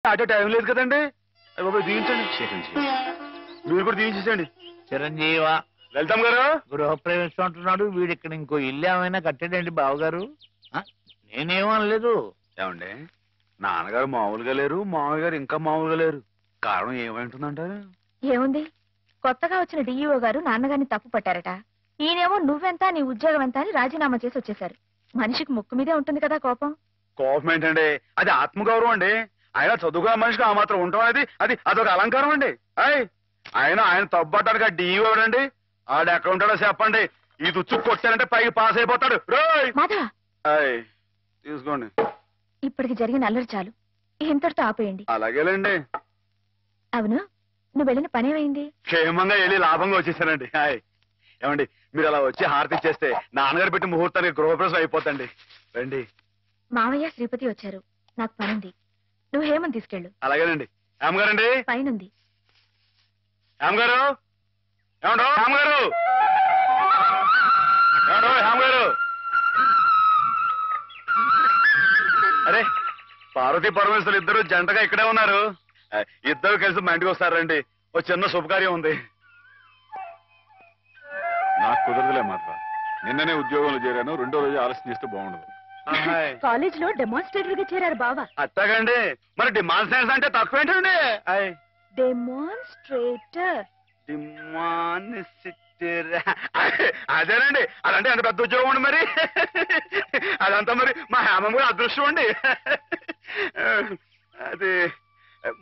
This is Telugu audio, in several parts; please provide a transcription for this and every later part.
ఆటో టైం లేదు కదండి. బాబు దీవించండి. చిరంజీవి మీరు కూడా దీవించండి. చిరంజీవ వెళ్తాం గారు. గృహప్రవేశం అంటున్నాడు వీడు. ఇక్కడ ఇంకో ఇల్లు ఏమైనా కట్టాడండి బావగారు? నేనేమనలేదు. ఏమండి నాన్నగారు మామూలుగా లేరు, మామయ్య గారు ఇంకా మామూలుగా లేరు. కారణం ఏమైంటుందంటారు? ఏముంది, కొత్తగా వచ్చిన డిఈఓ గారు నాన్నగారిని తప్పు పట్టారట. ఈయనేమో నువ్వెంత నీ ఉద్యోగం ఎంత అని రాజీనామా చేసి వచ్చేశారు. మనిషికి ముక్కు మీదే ఉంటుంది కదా కోపం. కోపం ఏంటండి, అది ఆత్మగౌరవం అండి. ఆయన చదువుకున్న మనిషికి ఆ మాత్రం ఉండటం అనేది అదొక అలంకారం అండి. ఆయన తప్పట్టడానికి ఆ డిఈఓ అండి. ఆడు ఎక్కడ ఉంటాడో చెప్పండి. ఈ తుచ్చు కొట్టానంటే పైకి పాస్ అయిపోతాడు. తీసుకోండి. ఇప్పటికి జరిగిన అల్లరి చాలు, ఇంతటితో ఆపేయండి. అలాగేలేండి. అవును, నువ్వు వెళ్ళిన పనేమైంది? క్షేమంగా వెళ్ళి లాభంగా వచ్చేసానండి. ఏమండి మీరు అలా వచ్చి హారతి ఇచ్చేస్తే నాన్నగారు పెట్టి ముహూర్తానికి గృహప్రవేశం అయిపోతండి. రండి. మావయ్య శ్రీపతి వచ్చారు, నాకు పనుంది. నువ్వు హేమని తీసుకెళ్ళు. అలాగేనండి. హేమగారండి పైనుంది. హేమగారు, ఏమండో హేమగారు, ఏమండో హేమగారు. అరే పార్వతీ పరమేశ్వరులు ఇద్దరు జంటగా ఇక్కడే ఉన్నారు. ఇద్దరు కలిసి మా ఇంటికి వస్తారండి. ఓ చిన్న శుభకార్యం ఉంది. నాకు కుదరదులే మాత్రం. నిన్ననే ఉద్యోగంలో చేరాను. 2వ రోజు ఆలస్యం చేస్తే బాగుండదు. కాలేజ్ లో డెమాన్స్ట్రేటర్ గా చేరారు బావా. అట్టగండి. మరి డిమాన్స్ట్రేషన్ అంటే తక్కువేంటండి? డెమాన్స్ట్రేటర్. అదేనండి. అదంటే అంత పెద్ద ఉద్యోగం అండి. మరి అదంతా మరి మా హేమం కూడా అదృష్టం అండి. అది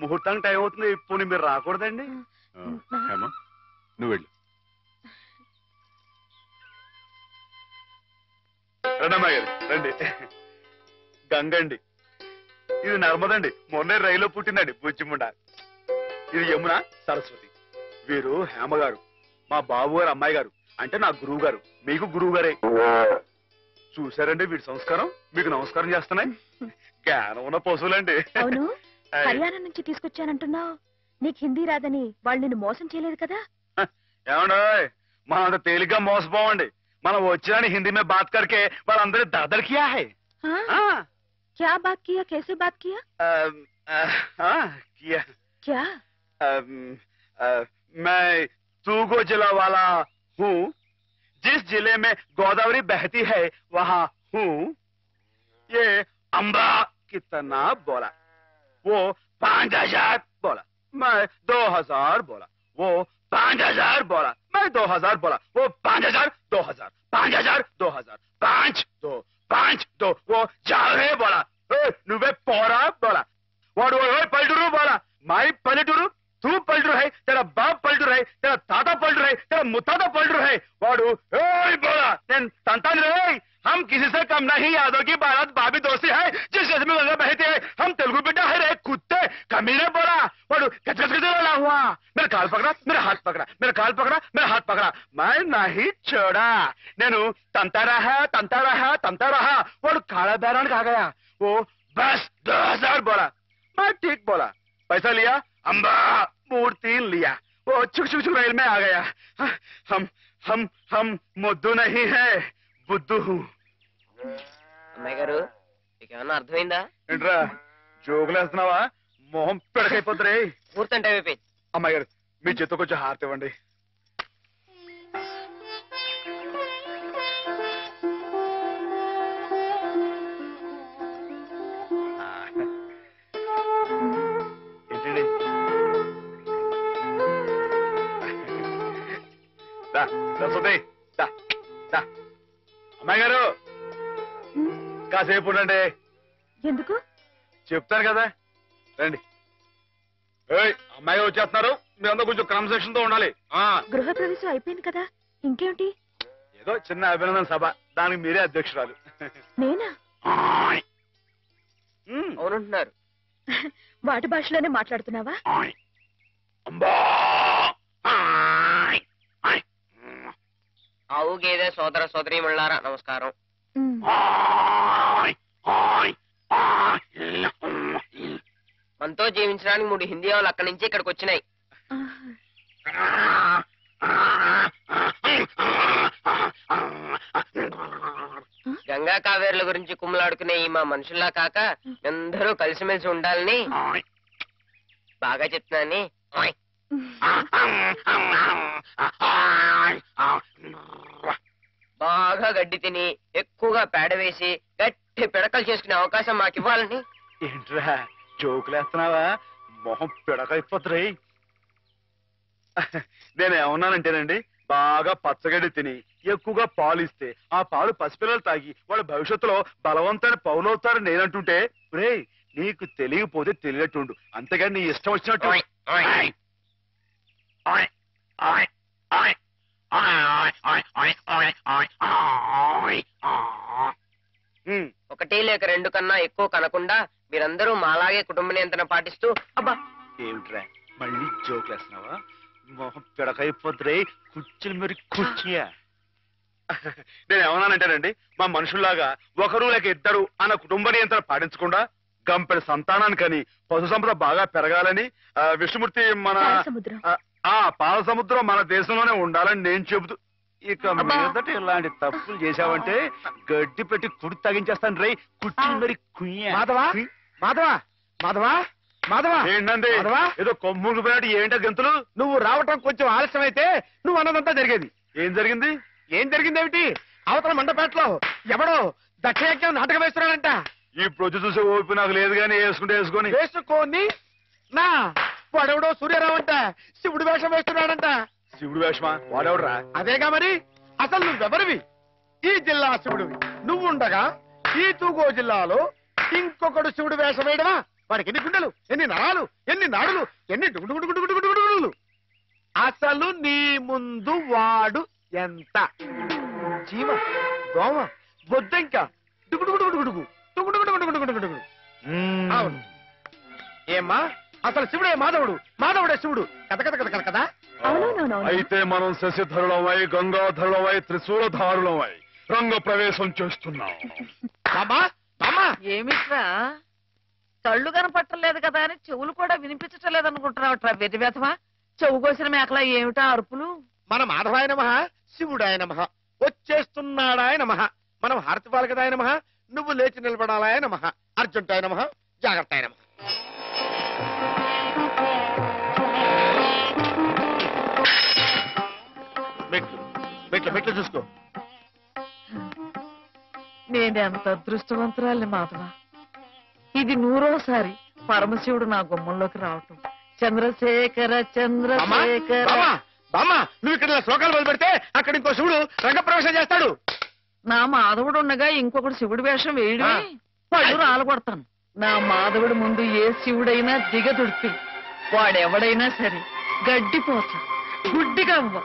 ముహూర్తానికి టైం అవుతుంది. ఇప్పుడు మీరు రాకూడదండి. హేమ నువ్వు వెళ్ళు. రండమ్మా గారు రండి. గంగండి. ఇది నర్మదండి. మొన్నే రైల్లో పుట్టిందండి బుజ్జిముండ. ఇది యమున, సరస్వతి. వీరు హేమగారు, మా బాబు గారు అమ్మాయి గారు. అంటే నా గురువు గారు. మీకు గురువు గారే. చూసారండి వీడి సంస్కారం. మీకు నమస్కారం చేస్తున్నాయి. జ్ఞానం ఉన్న పశువులండి. అవును, హర్యానా నుంచి తీసుకొచ్చానంటున్నావు. నీకు హిందీ రాదని వాళ్ళు నిన్ను మోసం చేయలేదు కదా? ఏమండో మనం అంత తేలిగ్గా మోసపోవండి. మనం వచ్చిన హిందీ మే బాత్ కరికే వాళ్ళందరూ దర్దర్ కియా హై. क्या बात किया, कैसे बात किया? किया क्या? मैं तूगो जिला वाला हूँ. जिस जिले में गोदावरी बहती है वहाँ हूँ. ये अम्बा कितना बोला, वो 5000 बोला, मैं 2000 बोला, वो 5000 बोला, मैं 2000 बोला, वो 5000 2000 5000 2000 5 2 वो जावे बोला. నువ్వే పోరా బోలా. వాడు పల్లెటూరు బోలా. మాయి పల్లెటూరు, తూ పల్లెటూరు హై, తెర బాబ్ పల్లెటూరు హై, తెర తాత పల్లెటూరు హై, తెర ముత్తాత పల్లెటూరు హై. వాడు బోలా. నేను తంతాను రే. हम किसी से कम नहीं. यादव की बारात भाभी दोस्ती है. जिस जैसे में गंगा बहती है. हम तेलुगु बेटा है रे कुत्ते. कमीने बोला. वाडू गजगज वाला हुआ. मेरा काल पकड़ा, मेरा हाथ पकड़ा, मेरा काल पकड़ा, मेरा हाथ पकड़ा. मैं नहीं छोड़ा. నేను తంతా रहा. वाडू काला बैरान आ गया. वो बस 2000 बोला. मैं ठीक बोला. पैसा लिया. अम्बा मूर्ति लिया. वो चुक चुक चुक रेल में आ गया. हम मुद्दू नहीं है, బుద్ధు. అమ్మాయి గారు మీకేమన్నా అర్థమైందా? ఏంట్రా జోకులేస్తున్నావా? మొహం పెడకైపోతురే. పూర్తంటే అయిపోయింది. అమ్మాయి గారు మీ చేతితో కొంచెం హారతి ఇవ్వండి. ఏంటండి సరస్వతి అమ్మాయి గారు కాసేపు ఉండండి. ఎందుకు? చెప్తాను కదా రండి. అమ్మాయి గారు వచ్చేస్తున్నారు. మీరందరూ కొంచెం క్రమశిక్షణతో ఉండాలి. గృహప్రవేశం అయిపోయింది కదా, ఇంకేమిటి? ఏదో చిన్న అభినందన సభ, దానికి మీరే అధ్యక్షురాలు. నేనా? అవునంటున్నారు. వాటి భాషలోనే మాట్లాడుతున్నావా? ఆవు గేదె సోదర సోదరీమణులారా నమస్కారం. మనతో జీవించడానికి 3 హిందీ వాళ్ళు అక్కడి నుంచి ఇక్కడికి వచ్చినాయి. గంగా కావేరుల గురించి కుమ్మలాడుకునే ఈ మా మనుషుల్లా కాక అందరూ కలిసిమెలిసి ఉండాలని బాగా చెప్తున్నాని బాగా గడ్డి తిని ఎక్కువగా పేడ వేసి గట్టి పిడకలు చేసుకునే అవకాశం మాకు ఇవ్వాలని. ఏంట్రా జోకులేస్తున్నావా? మొహం పిడకైపోతురే. నేనేమన్నానంటేనండి, బాగా పచ్చగడ్డి తిని ఎక్కువగా పాలు ఇస్తే ఆ పాలు పసిపిల్లలు తాగి వాళ్ళ భవిష్యత్తులో బలవంతమైన పౌలవుతారు నేనంటుంటే, రే నీకు తెలియకపోతే తెలియనట్టుండు, అంతేగాని నీ ఇష్టం వచ్చినట్టు. ఒకటి లేక రెండు కన్నా ఎక్కువ కనకుండా మీరందరూ మాలాగే కుటుంబ నియంత్రణ పాటిస్తూ. అబ్బా ఏమిట్రా మళ్ళీ జోకులేస్తున్నావా? మొహం పిడకైపోతురే. కుర్చీలు మరి కుర్చీయా? నేనేమన్నానంటేనండి, మా మనుషుల్లాగా ఒకరు లేక ఇద్దరు అన్న కుటుంబ నియంత్రణ పాటించకుండా గంపెడు సంతానానికని పశు సంపద బాగా పెరగాలని విష్ణుమూర్తి మన సముద్రం పాల సముద్రం మన దేశంలోనే ఉండాలని నేను చెబుతూ, ఇక మీదట ఇలాంటి తప్పులు చేశావంటే గడ్డి పెట్టి కుడి తగించేస్తాను రే. కుర్చీలు మరి కుయ్యా? మాధవా మాధవా మాధవా మాధవా ఏంటండి ఏదో కొమ్ములు పోయినట్టు ఏంటో గంతులు? నువ్వు రావటం కొంచెం ఆలస్యం అయితే నువ్వు అన్నదంతా జరిగేది. ఏం జరిగింది? ఏం జరిగిందేమిటి? అవతల మండపేటలో ఎవడో దక్షయజ్ఞం నాటకం వేస్తున్నాడంట. ఈ ప్రొద్దు చూసే ఓపి నాకు లేదు కానీ వేసుకొని వేసుకోని నా వాడెవడో సూర్యరావు అంట శివుడు వేషం వేస్తున్నాడంట. శివుడు వేషమా? వాడెవడరా? అదేగా మరి. అసలు నువ్వెవరివి? ఈ జిల్లా శివుడివి. నువ్వుండగా ఈ తూగో జిల్లాలో ఇంకొకడు శివుడు వేషం వేయడమా? వాడికి ఎన్ని గుండెలు, ఎన్ని నరాలు, ఎన్ని నాడులు, ఎన్ని డుగుడుగుడుగుడుగుడుగుడుగుడుగుడులు. అసలు నీ ముందు వాడు ఎంత? జీవ, దోమ, బొద్దంక, డుగుడుగుడుగుడుగుడుగు డుగుడుగుడుగుడుగుడుగుడుగుడుగు. అవును. ఏమ్మా అసలు శివుడే మాధవుడు, మాధవుడే శివుడు. కథ కథ కథ కదా. అయితే మనం శశిధరులమై గంగాధరులమై త్రిశూలధారులమై రంగ ప్రవేశం చేస్తున్నాం. ఏమిట్రా కళ్ళు కనపట్టలేదు కదా అని చెవులు కూడా వినిపించటలేదు అనుకుంటున్నావుట్రా వెర్రి వ్యధమా? చెవు కోసిన మేకలా ఏమిటా అరుపులు? మన మాధవాయ నమః, శివుడాయ నమః, వచ్చేస్తున్నాడాయ నమః, మనం హారతి పాలకదాయ నమః, నువ్వు లేచి నిలబడాలాయ నమః, అర్జుంటాయ నమః, జాగ్రత్తాయ నమః. మెట్లు మెట్లు మెట్లు చూసుకో. నేనెంత అదృష్టవంతురాలి మాధవ. ఇది 100వ పరమశివుడు నా గుమ్మంలోకి రావటం. చంద్రశేఖర చంద్రశేఖర. బామ్మా నువ్వు ఇక్కడ శ్లోకాలు మొదలు పెడితే అక్కడ ఇంకో శివుడు రంగప్రవేశం చేస్తాడు. నా మాధవుడు ఉండగా ఇంకొకటి శివుడి వేషం వేయడమే పళ్ళు రాలగొడతాను. నా మాధవుడి ముందు ఏ శివుడైనా దిగదుడిపి వాడెవడైనా సరే గడ్డిపోచ, గుడ్డిగవ్వ,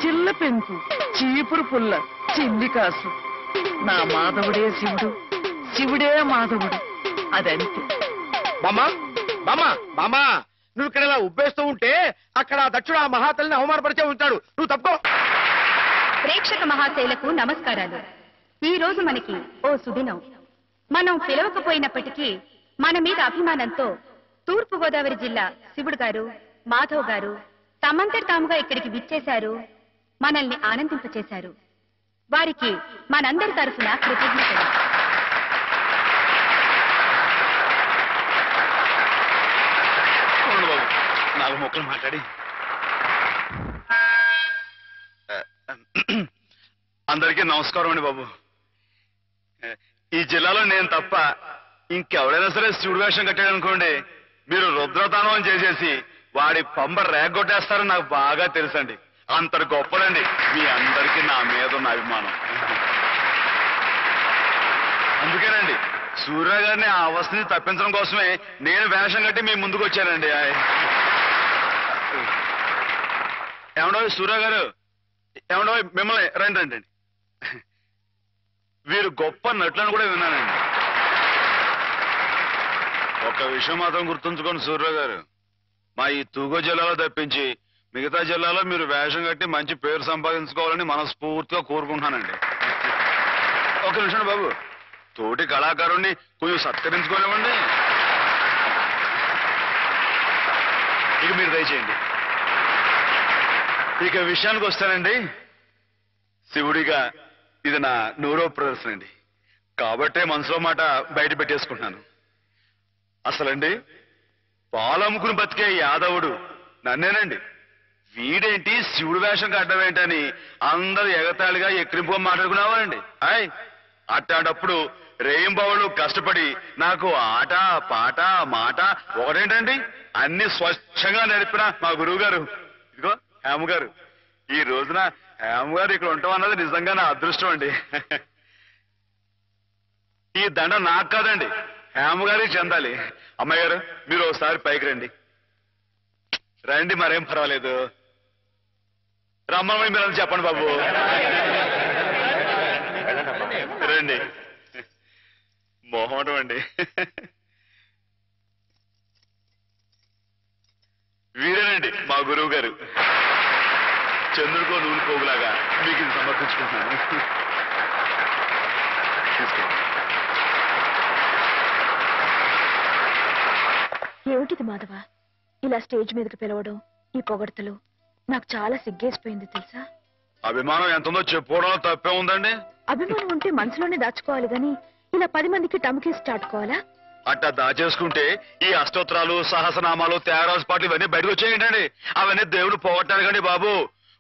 చిల్ల పెంకు, చీపురు పుల్ల, చిల్లి కాసు. నా మాధవుడే శివుడు, శివుడే మాధవుడు. అదంతే. బామ్మా బామ్మా బామ్మా నువ్వు ఇక్కడ ఇలా ఉబ్బేస్తూ ఉంటే అక్కడ దక్షుడు ఆ మహాతల్లిని అవమానపరిచే ఉంటాడు. నువ్వు తప్పుకో. ప్రేక్షక మహాశైలకు నమస్కారాలు. ఈ రోజు మనకి ఓ సుదినం. మనం పిలవకపోయినప్పటికీ మన మీద అభిమానంతో తూర్పు గోదావరి జిల్లా శివుడు గారు, మాధవ్ గారు తమంతటి తాముగా ఇక్కడికి విచ్చేశారు, మనల్ని ఆనందింపచేశారు. వారికి మనందరి తరఫున కృతజ్ఞతలు. నాలుగు మొక్కలు మాట్లాడి అందరికీ నమస్కారం అండి బాబు. ఈ జిల్లాలో నేను తప్ప ఇంకెవడైనా సరే శివుడు వేషం కట్టాడు అనుకోండి, మీరు రుద్రతానం చేసేసి వాడి పంబ రేగొట్టేస్తారని నాకు బాగా తెలుసండి. అంతటి గొప్పలండి మీ అందరికీ నా మీద ఉన్న అభిమానం. అందుకేనండి సూర్య గారిని ఆ అవస్థని తప్పించడం కోసమే నేను వేషం కట్టి మీ ముందుకు వచ్చానండి. ఏమండో సూర్య గారు, ఏమండో మిమ్మల్ని రండి రండి. వీరు గొప్ప నటులను కూడా విన్నానండి. ఒక విషయం మాత్రం గుర్తుంచుకోండి సూర్య గారు, మా ఈ తూగో జిల్లాలో తప్పించి మిగతా జిల్లాలో మీరు వేషం కట్టి మంచి పేరు సంపాదించుకోవాలని మనస్ఫూర్తిగా కోరుకుంటున్నానండి. ఒక నిమిషం బాబు, తోటి కళాకారుణ్ణి కొంచెం సత్కరించుకోనివ్వండి. ఇక మీరు దయచేయండి. ఇక విషయానికి వస్తానండి. శివుడిగా ఇది నా 100వ ప్రదర్శన అండి, కాబట్టే మనసులో మాట బయట పెట్టేసుకుంటున్నాను. అసలండి పాలమ్ముకుని బతికే యాదవుడు నన్నేనండి. వీడేంటి శివుడు వేషం కట్టమేంటని అందరూ ఎగతాళిగా ఎక్కిరింపుగా మాట్లాడుకున్నావారండి. ఆయ్ అట్లాంటప్పుడు రేయింబావులు కష్టపడి నాకు ఆట పాట మాట ఒకటేంటండి అన్ని స్వచ్ఛంగా నడిపిన మా గురువు గారు ఇదిగో హేమ గారు. ఈ రోజున హేమ గారు ఇక్కడ ఉంటాం అన్నది నిజంగా నా అదృష్టం అండి. ఈ దండ నాకు కాదండి, హేమ గారికి చెందాలి. అమ్మాయి గారు మీరు ఒకసారి పైకి రండి. రండి, మరేం పర్వాలేదు. రమ్మని మీరు చెప్పండి బాబు. రండి. మొహమాటం అండి. వీరేనండి మా గురువు గారు. చంద్రుడికో నూనె పోగులాగా మీకు ఇది సమర్పించుకుంటున్నాను. తీసుకోండి. ఏమిటిది మాధవ, ఇలా స్టేజ్ మీదకి పిలవడం, ఈ పొగడతలు నాకు చాలా సిగ్గేసిపోయింది తెలుసా. అభిమానం ఎంతుందో చెప్పుకోవడంలో తప్పే ఉందండి. అభిమానం ఉంటే మనసులోనే దాచుకోవాలి గాని ఇలా 10 మందికి టమ్కేసి చాటుకోవాలా? అట్టా దాచేసుకుంటే ఈ అష్టోత్తరాలు సహస్రనామాలు త్యాగరాజు పాటలు ఇవన్నీ బయటకు వచ్చేయండి. అవన్నీ దేవుడు పోగొట్టారు కండి బాబు.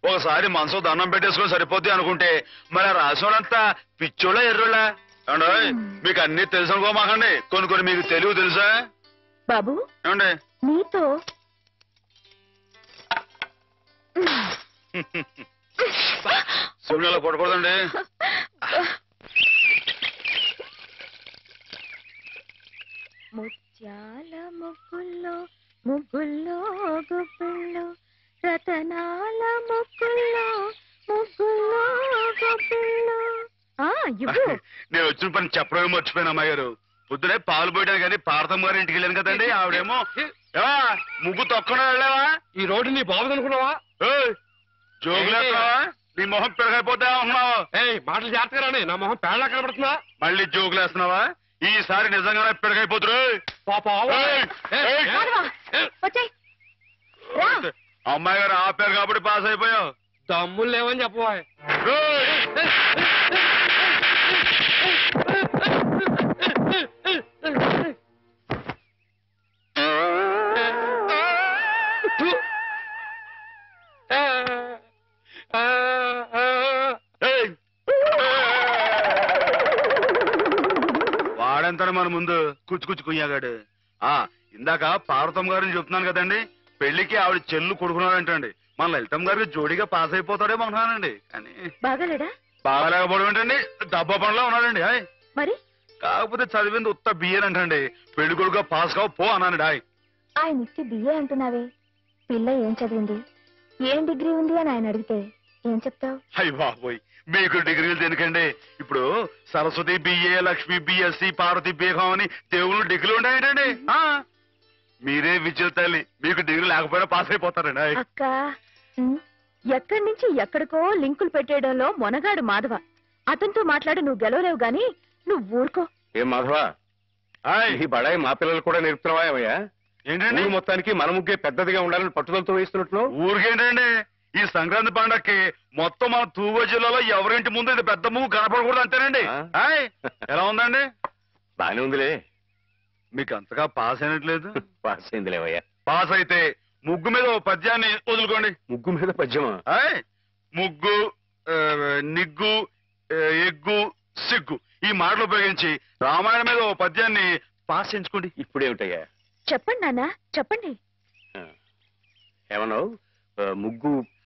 ఒకసారి మనసు దండం పెట్టేసుకొని సరిపోద్ది అనుకుంటే మరి రాసినంతా పిచ్చోళ్ళ ఎర్రోళ్ళ ఏమండి? మీకు అన్ని తెలుసు అనుకోమాకండి. కొన్ని మీకు తెలివి తెలుసా బాబు? ఏమండి నీతో శివునిలో కొట్టకూడదండి. ముత్యాల ముగ్గుల్లో ముగ్గుల్లో గుబ్బిళ్ళు, రతనాల ముగ్గుల్లో ముగ్గుల్లో గుబ్బిళ్ళు. ఇవ్వు. నేను వచ్చిన పని చెప్పడమే మర్చిపోయాను అమ్మాయి గారు. పొద్దునే పాలు పోయడానికి కానీ పార్థమ్మ గారి ఇంటికి వెళ్ళాను కదండి. ఆవిడేమో ఏవా ముగ్గు తొక్కడా వెళ్ళావా? ఈ రోడ్డు నీ బాబు అనుకున్నావా? జోగులేస్తావా? నీ మొహం పెరగైపోతే ఉన్నావు. మాటలు జాగ్రత్తగా రాని, నా మొహం పేడలా కనబడుతుందా? మళ్ళీ జోగులేస్తున్నావా? ఈసారి నిజంగానే పెరగైపోతురు. అమ్మాయి గారు ఆపారు కాబట్టి పాస్ అయిపోయావు. దమ్ములు లేవని చెప్పవా? వాడంతాడు మన ముందు కుచ్చు కుయ్యాగాడు. ఇందాక పార్వతమ్మ గారిని చెప్తున్నాను కదండి, పెళ్లికి ఆవిడ చెల్లు కొడుకున్నాడంటండి. మన లలితమ్మ గారికి జోడీగా పాస్ అయిపోతాడేమో అనుకున్నానండి. కానీ బాగాలేడా? బాగాలేకపోవడం ఏంటండి, దెబ్బ పనిలో ఉన్నాడండి. హాయ్ మరి కాకపోతే చదివింది ఉత్త బియ్యని అంటండి. పెళ్లి కొడుకుగా పాస్ కావు పో అన్నానండి. హాయ్ ఆయన ఇచ్చి బిఏ అంటున్నావే, పిల్ల ఏం చదివింది, ఏం డిగ్రీ ఉంది అని ఆయన అడిగితే ఏం చెప్తావు? అయ్య బాబోయ్, మీకు డిగ్రీలు దేనికండి? ఇప్పుడు Saraswati BA, Lakshmi BSc, Parvati BCom అని దేవుళ్ళు డిగ్రీలు ఉంటాయంటండి. మీరే విద్యుల తల్లి, మీకు డిగ్రీ లేకపోయినా పాస్ అయిపోతారండి. అక్క, ఎక్కడి నుంచి ఎక్కడికో లింకులు పెట్టేయడంలో మొనగాడు మాధవ. అతనితో మాట్లాడి నువ్వు గెలవలేవు గాని నువ్వు ఊరుకో. ఏం మాధవ, ఈ బడాయి మా పిల్లలు కూడా నేర్పుతున్నావా ఏమయ్యా? ఏంటండి మొత్తానికి మన ముగ్గే పెద్దదిగా ఉండాలని పట్టుదలతో వేస్తున్నట్లు? ఊరికేంటండి, ఈ సంక్రాంతి పండక్కి మొత్తం మన తూగో జిల్లాలో ఎవరింటి ముందు ఇది పెద్ద ముగ్గు కనపడకూడదు అంతేనండి. ఎలా ఉందండి? బానే ఉందిలే. మీకు అంతగా పాస్ అయినట్లేదు. పాస్ అయిందిలేవయ్యా. పాస్ అయితే ముగ్గు మీద ఓ పద్యాన్ని వదులుకోండి. ముగ్గు మీద పద్యమా? ముగ్గు, నిగ్గు, ఎగ్గు, సిగ్గు ఈ మాటలు ఉపయోగించి రామాయణం మీద ఓ పద్యాన్ని పాస్ చేయించుకోండి. ఇప్పుడేమిటయ్యా? చెప్పండి నాన్న, చెప్పండి. ఏమన్నావు? ముగ్గు